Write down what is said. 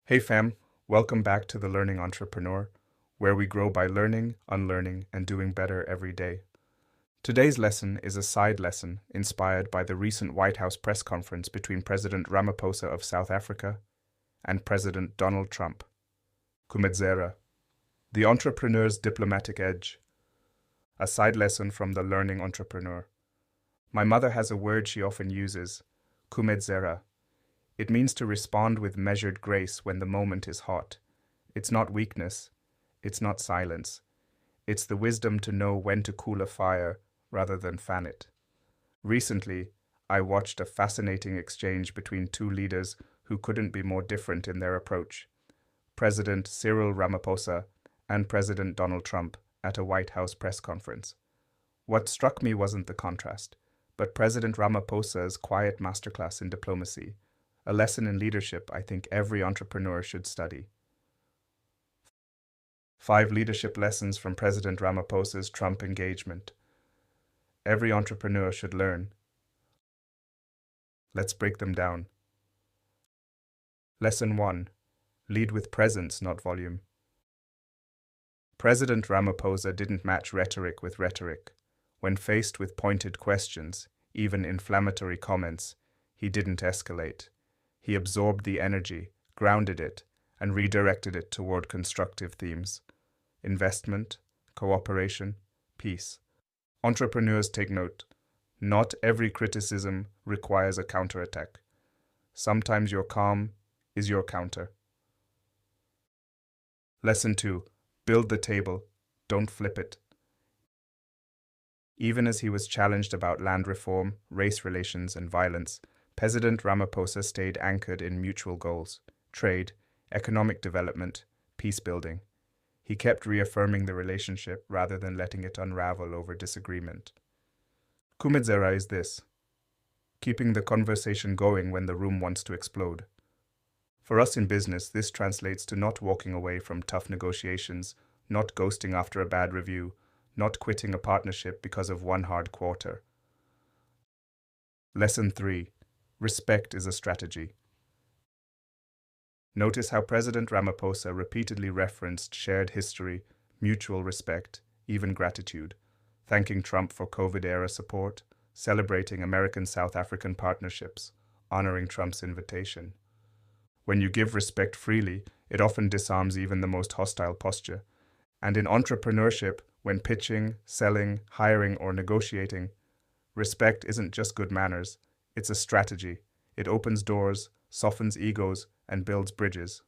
Hey fam, welcome back to The Learning Entrepreneur, where we grow by learning, unlearning, and doing better every day. Today's lesson is a side lesson inspired by the recent White House press conference between President Ramaphosa of South Africa and President Donald Trump. Kumedzera, the entrepreneur's diplomatic edge. A side lesson from The Learning Entrepreneur. My mother has a word she often uses, kumedzera. It means to respond with measured grace when the moment is hot. It's not weakness. It's not silence. It's the wisdom to know when to cool a fire rather than fan it. Recently, I watched a fascinating exchange between two leaders who couldn't be more different in their approach. President Cyril Ramaphosa and President Donald Trump at a White House press conference. What struck me wasn't the contrast, but President Ramaphosa's quiet masterclass in diplomacy, a lesson in leadership I think every entrepreneur should study. 5 leadership lessons from President Ramaphosa's Trump engagement. Every entrepreneur should learn. Let's break them down. Lesson 1. Lead with presence, not volume. President Ramaphosa didn't match rhetoric with rhetoric. When faced with pointed questions, even inflammatory comments, he didn't escalate. He absorbed the energy, grounded it, and redirected it toward constructive themes. Investment, cooperation, peace. Entrepreneurs take note. Not every criticism requires a counterattack. Sometimes your calm is your counter. Lesson 2. Build the table, don't flip it. Even as he was challenged about land reform, race relations, and violence, President Ramaphosa stayed anchored in mutual goals: trade, economic development, peace building. He kept reaffirming the relationship rather than letting it unravel over disagreement. Kumedzera is this: keeping the conversation going when the room wants to explode. For us in business, this translates to not walking away from tough negotiations, not ghosting after a bad review, not quitting a partnership because of one hard quarter. Lesson 3. Respect is a strategy. Notice how President Ramaphosa repeatedly referenced shared history, mutual respect, even gratitude, thanking Trump for COVID-era support, celebrating American-South African partnerships, honoring Trump's invitation. When you give respect freely, it often disarms even the most hostile posture. And in entrepreneurship, when pitching, selling, hiring, or negotiating, respect isn't just good manners. It's a strategy. It opens doors, softens egos, and builds bridges.